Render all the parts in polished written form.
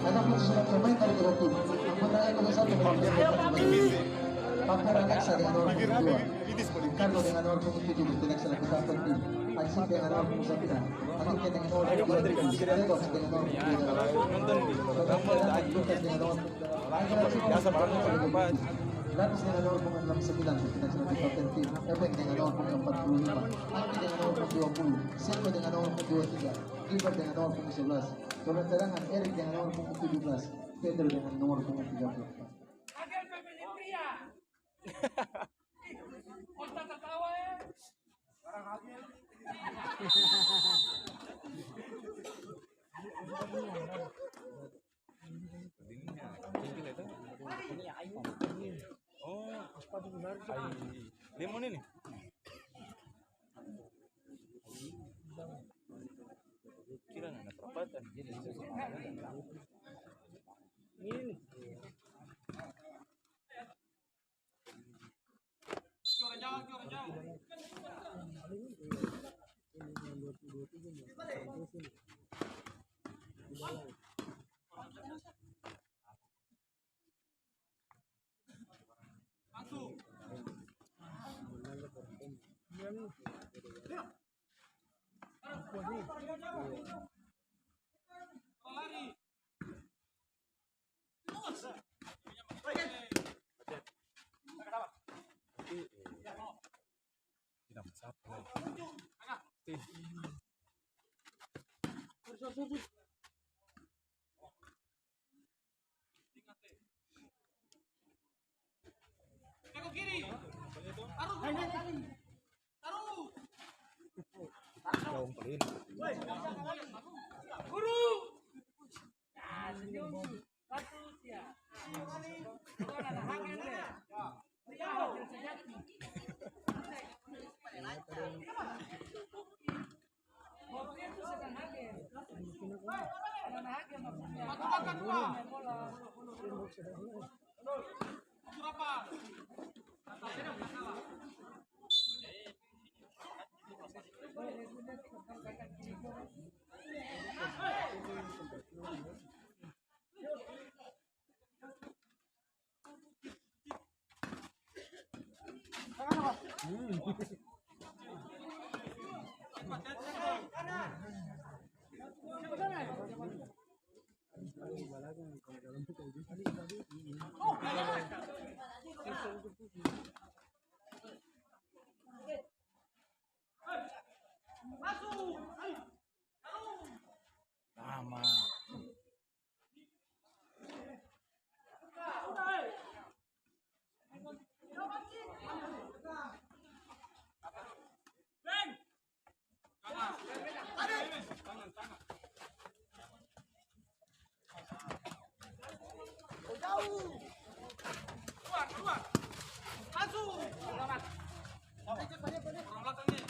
Ada pun sudah pemain dari dua tim. Yang menang nomor satu Pampar Alexa dengan nomor punggung 2, Carlo dengan nomor punggung 7 bertindak selaku kapten tim, Aisy dengan nomor punggung 9, Aditya dengan nomor punggung 2, Redox dengan nomor punggung 3, Lucas dengan nomor punggung 3, Lapis dengan nomor punggung 69 bertindak selaku kapten tim, Ebeng dengan nomor punggung 45, Anggi dengan nomor punggung 20, Selva dengan nomor punggung 23, Gilbert dengan nomor punggung 11, Turun cadangan Erik dengan nomor punggung 17, Pedro dengan nomor punggung 34. Kota tertawa ya. Orang hamil. Oh, lemon ini. Kira ada perapatan. Ini. Juara jauh. Masuk. Lari. Tidak mencapai. Tengok kiri. Taruh. Guru. Satu ya. Lama. Keluar. Masuk. Selamat. Orang belakang nih.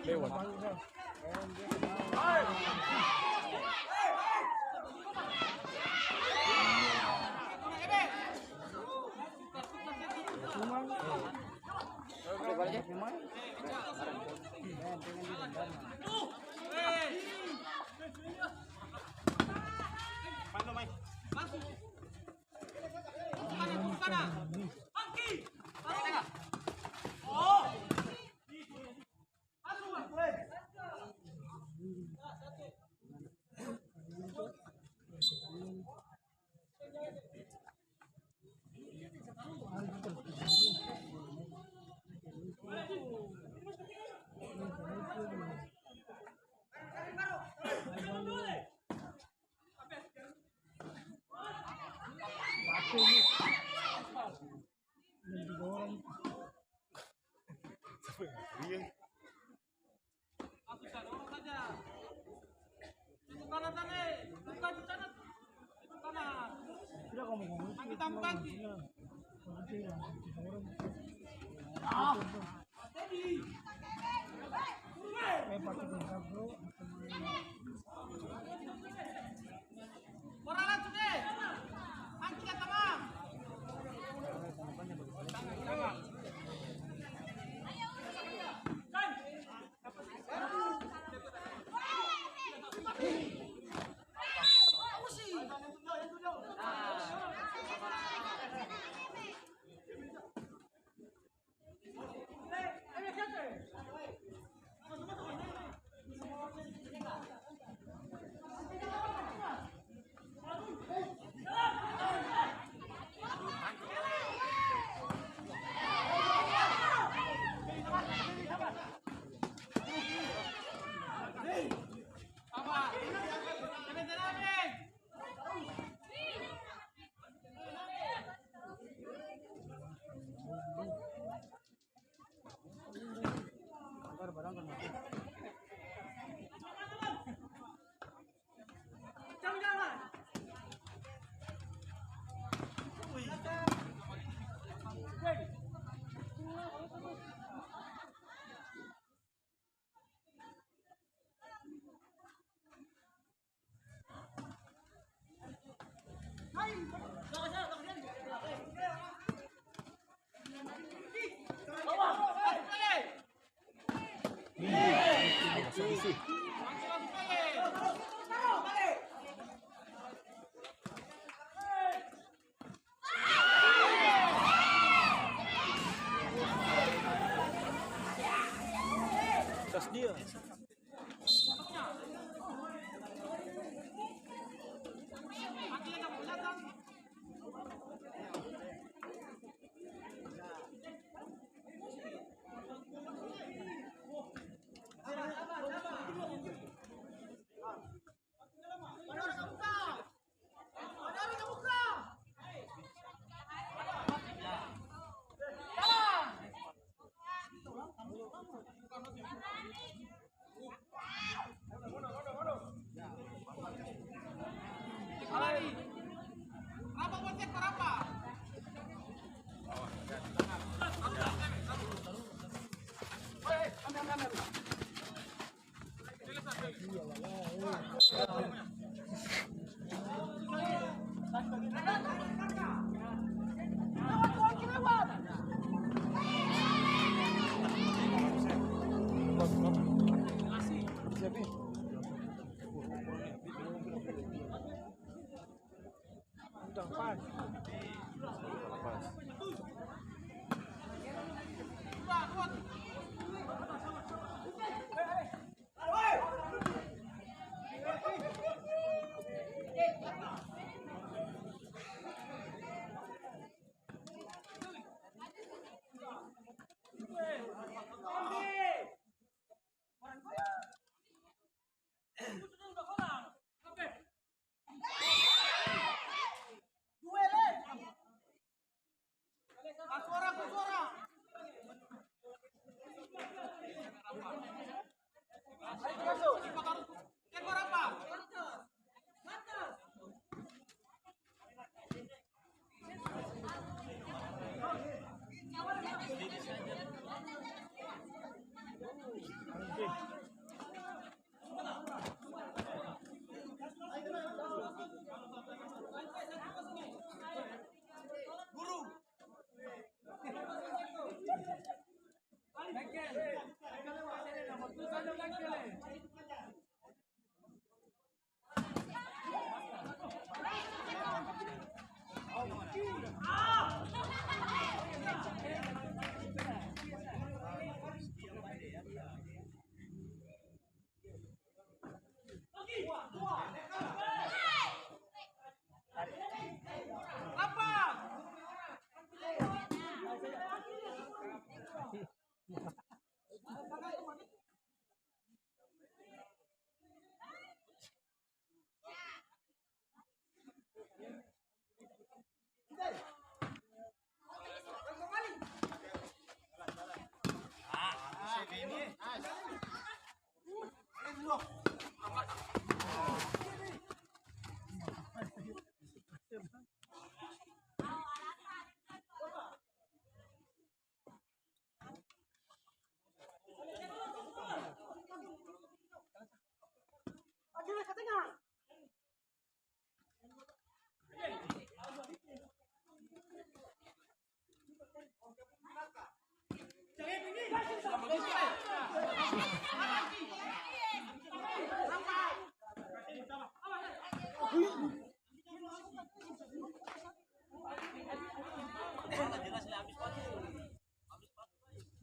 Lewat. Iya. Aku cari orang saja. Itu kanan sana, bukan di sana. Itu kanan. Kaki tamu kaki. Orang langsung deh. Kaki ke tengah.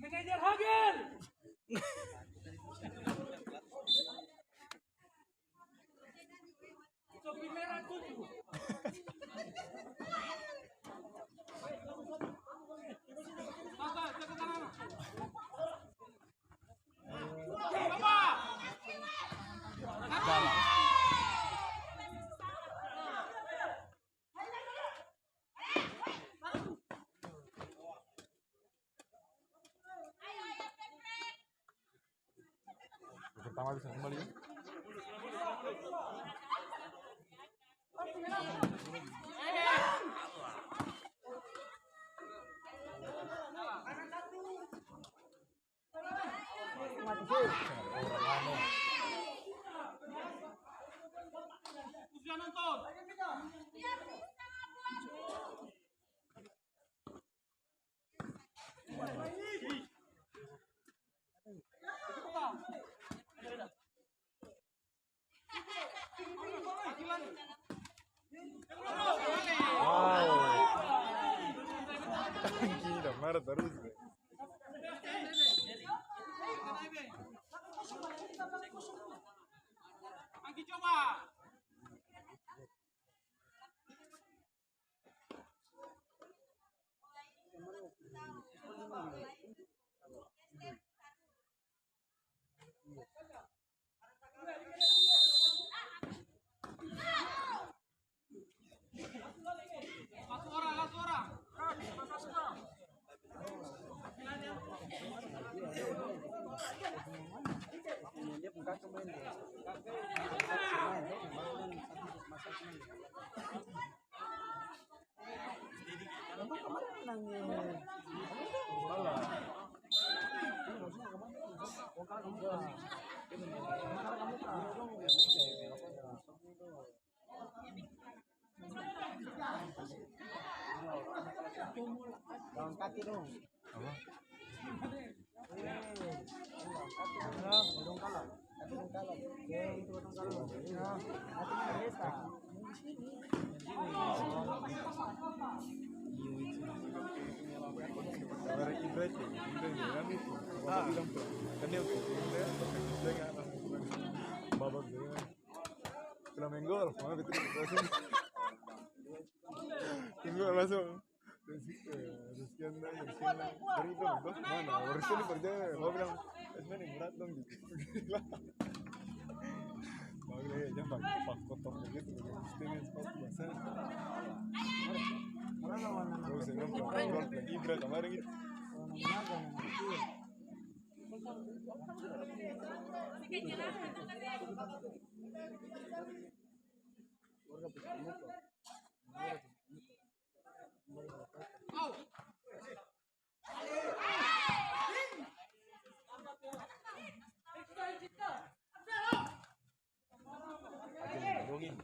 Manajer Hagel. Topi merah 7. Maka, jaga kanan. Coba. Pertama bisa kembali ya. Usia nonton. Gini dah marah terus. Anggi coba. Last orang. Daun kaki dong. Apa? Dong kalap. Kaki dong kalap. Itu dong kalap. Kaki desa. Kamera Ibret ya, Ibret ya kan itu. Bapak bilang tuh, kan dia nggak babak dia. Flamengo, mana betul langsung. Tunggu langsung. Sekian dari itu loh, mana? Harusnya ini percaya. Bapak bilang, sebenarnya berat dong gitu. Bapak bilang ya jangan pak kotor begitu, setengah spot biasa. Gak usah ngomong, Ibret kemarin gitu. Dongin.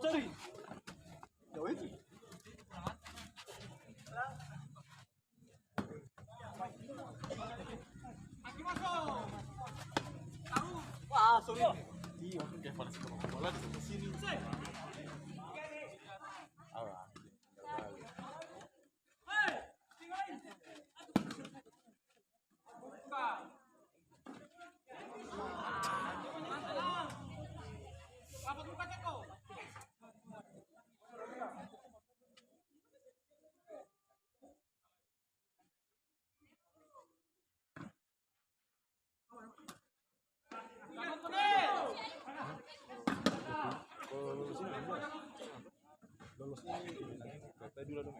Sorry. Jauh itu. Anggi masuk. Taruh. Wah, sorry. Iya, kayak panas bola di sini. Alah. Hei, tinggalin. Buka. Rapat buka Ceko. Kalau lulus ini 16. Lolusnya ini kata dulu dong.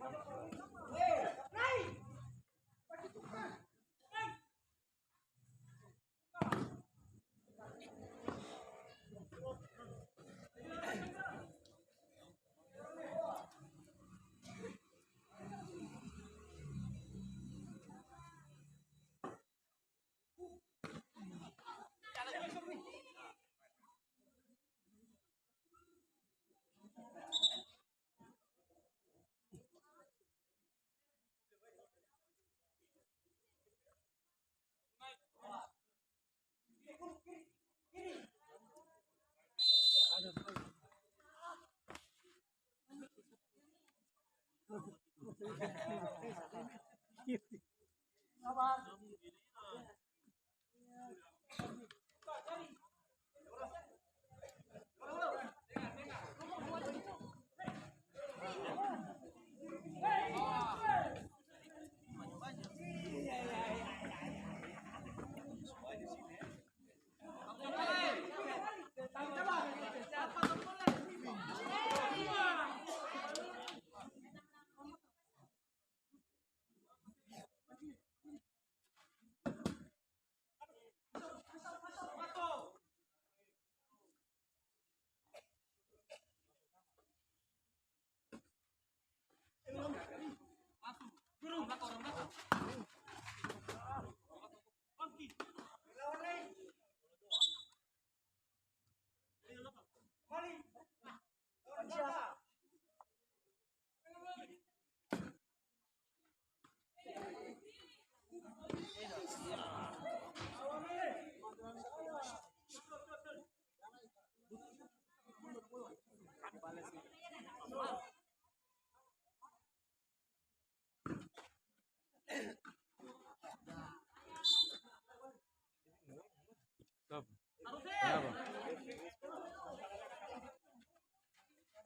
Kenapa?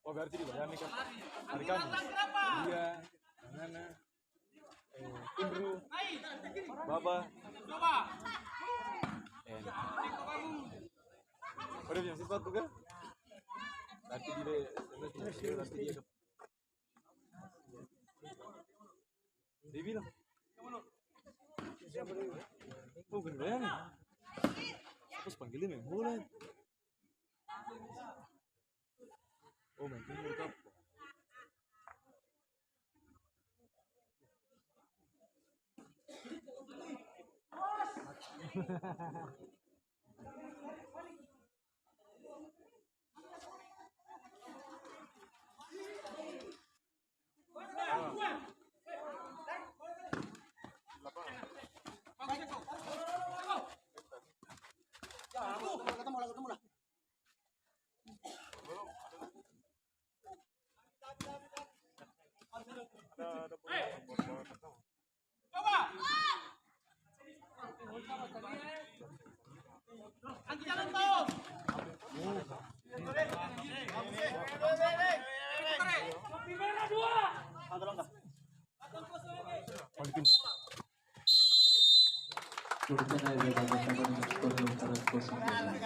Oh berarti dibayani kan hari Kamis. Iya, Nana, Indru, Baba, udah punya sesuatu kan? Nanti dia bilang, oh gendean nih, terus panggilin main bola. Oh main World Cup. Ketemu lah. Coba. Angki jalan tuh. Turutkan aja bagaimana skor 0-0.